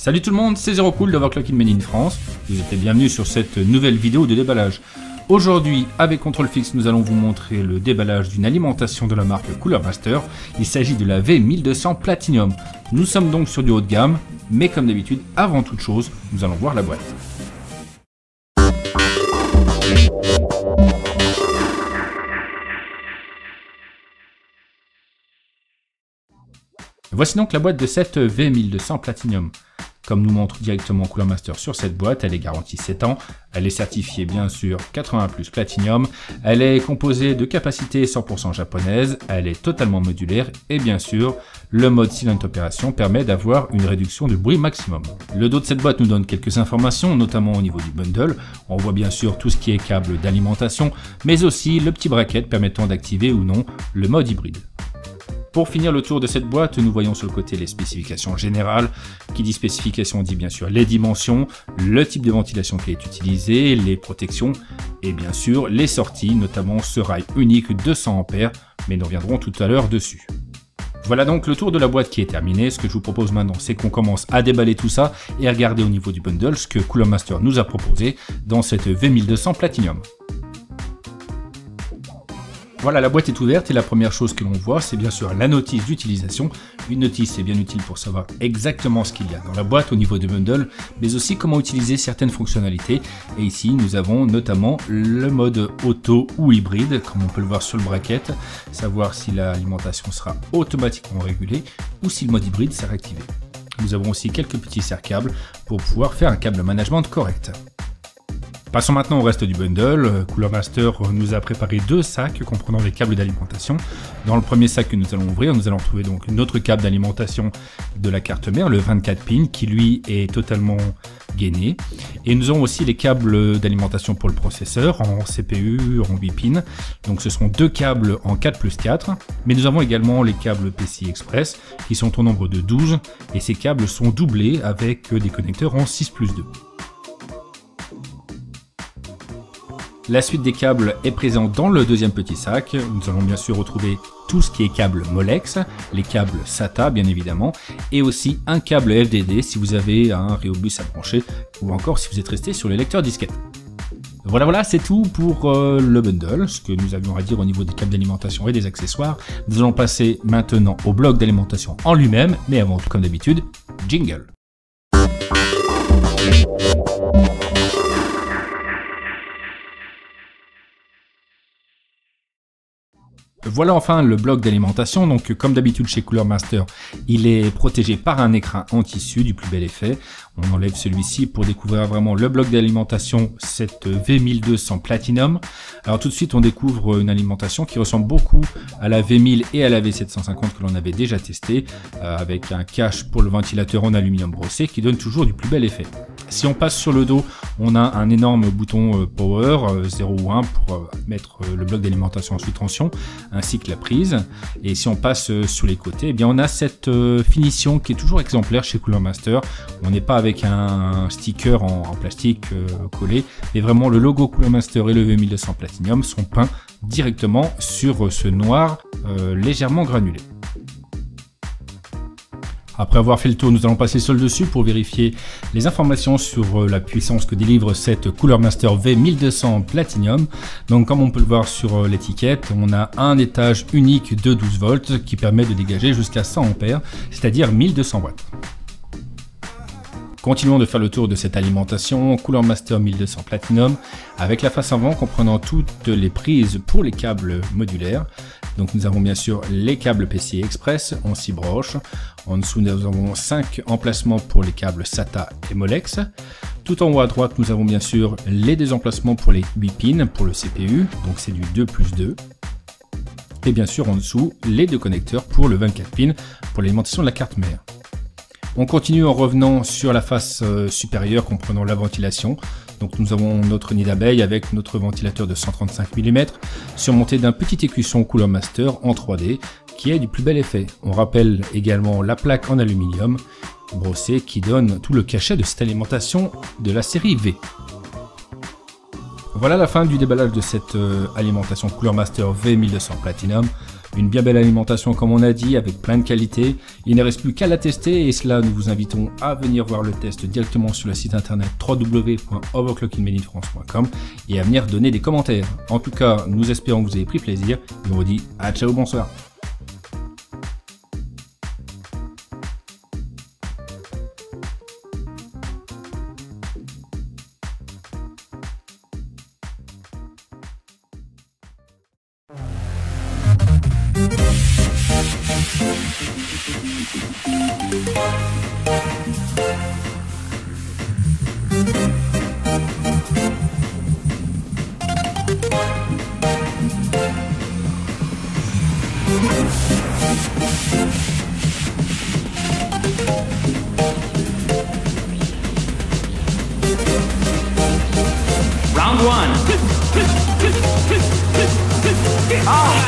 Salut tout le monde, c'est ZeroCool d'Overclock Made in France. Vous êtes les bienvenus sur cette nouvelle vidéo de déballage. Aujourd'hui, avec Control Fix, nous allons vous montrer le déballage d'une alimentation de la marque Cooler Master. Il s'agit de la V1200 Platinum. Nous sommes donc sur du haut de gamme, mais comme d'habitude, avant toute chose, nous allons voir la boîte. Voici donc la boîte de cette V1200 Platinum. Comme nous montre directement Cooler Master sur cette boîte, elle est garantie 7 ans, elle est certifiée bien sûr 80+ Platinum, elle est composée de capacités 100% japonaises, elle est totalement modulaire et bien sûr, le mode silent opération permet d'avoir une réduction de bruit maximum. Le dos de cette boîte nous donne quelques informations, notamment au niveau du bundle. On voit bien sûr tout ce qui est câble d'alimentation, mais aussi le petit bracket permettant d'activer ou non le mode hybride. Pour finir le tour de cette boîte, nous voyons sur le côté les spécifications générales. Qui dit spécifications dit bien sûr les dimensions, le type de ventilation qui est utilisé, les protections et bien sûr les sorties, notamment ce rail unique 200 A, mais nous reviendrons tout à l'heure dessus. Voilà donc le tour de la boîte qui est terminé. Ce que je vous propose maintenant, c'est qu'on commence à déballer tout ça et à regarder au niveau du bundle ce que Cooler Master nous a proposé dans cette V1200 Platinum. Voilà, la boîte est ouverte et la première chose que l'on voit, c'est bien sûr la notice d'utilisation. Une notice est bien utile pour savoir exactement ce qu'il y a dans la boîte au niveau du bundle, mais aussi comment utiliser certaines fonctionnalités. Et ici, nous avons notamment le mode auto ou hybride, comme on peut le voir sur le bracket, savoir si l'alimentation sera automatiquement régulée ou si le mode hybride sera activé. Nous avons aussi quelques petits serre-câbles pour pouvoir faire un câble management correct. Passons maintenant au reste du bundle. Cooler Master nous a préparé deux sacs comprenant des câbles d'alimentation. Dans le premier sac que nous allons ouvrir, nous allons trouver donc notre câble d'alimentation de la carte mère, le 24 pins, qui lui est totalement gainé. Et nous avons aussi les câbles d'alimentation pour le processeur en CPU, en 8 pins. Donc ce seront deux câbles en 4+4. Mais nous avons également les câbles PCI Express qui sont au nombre de 12. Et ces câbles sont doublés avec des connecteurs en 6+2. La suite des câbles est présente dans le deuxième petit sac. Nous allons bien sûr retrouver tout ce qui est câble Molex, les câbles SATA bien évidemment, et aussi un câble FDD si vous avez un Rheobus à brancher, ou encore si vous êtes resté sur les lecteurs disquettes. Voilà, c'est tout pour le bundle, ce que nous avions à dire au niveau des câbles d'alimentation et des accessoires. Nous allons passer maintenant au bloc d'alimentation en lui-même, mais avant tout comme d'habitude, jingle. Voilà enfin le bloc d'alimentation. Donc comme d'habitude chez Cooler Master, il est protégé par un écrin en tissu du plus bel effet. On enlève celui-ci pour découvrir vraiment le bloc d'alimentation, cette V1200 Platinum. Alors tout de suite on découvre une alimentation qui ressemble beaucoup à la V1000 et à la V750 que l'on avait déjà testé, avec un cache pour le ventilateur en aluminium brossé qui donne toujours du plus bel effet. Si on passe sur le dos, on a un énorme bouton Power 0 ou 1 pour mettre le bloc d'alimentation en sous tension, ainsi que la prise. Et si on passe sur les côtés, eh bien on a cette finition qui est toujours exemplaire chez Cooler Master. On n'est pas avec un sticker en plastique collé, mais vraiment le logo Cooler Master et le V1200 Platinum sont peints directement sur ce noir légèrement granulé. Après avoir fait le tour, nous allons passer sur le dessus pour vérifier les informations sur la puissance que délivre cette Cooler Master V1200 Platinum. Donc comme on peut le voir sur l'étiquette, on a un étage unique de 12 volts qui permet de dégager jusqu'à 100 A, c'est-à-dire 1200 watts. Continuons de faire le tour de cette alimentation Cooler Master 1200 Platinum avec la face avant comprenant toutes les prises pour les câbles modulaires. Donc nous avons bien sûr les câbles PCI Express en 6 broches. En dessous nous avons 5 emplacements pour les câbles SATA et Molex. Tout en haut à droite nous avons bien sûr les désemplacements pour les 8 pins pour le CPU, donc c'est du 2+2. Et bien sûr en dessous les deux connecteurs pour le 24 pins pour l'alimentation de la carte mère. On continue en revenant sur la face supérieure comprenant la ventilation. Donc nous avons notre nid d'abeille avec notre ventilateur de 135 mm surmonté d'un petit écusson Cooler Master en 3D qui est du plus bel effet. On rappelle également la plaque en aluminium brossée qui donne tout le cachet de cette alimentation de la série V. Voilà la fin du déballage de cette alimentation Cooler Master V1200 Platinum. Une bien belle alimentation comme on a dit, avec plein de qualités. Il ne reste plus qu'à la tester et cela, nous vous invitons à venir voir le test directement sur le site internet www.overclockingmadeInFrance.com et à venir donner des commentaires. En tout cas, nous espérons que vous avez pris plaisir et on vous dit à ciao, bonsoir. Round one. Oh.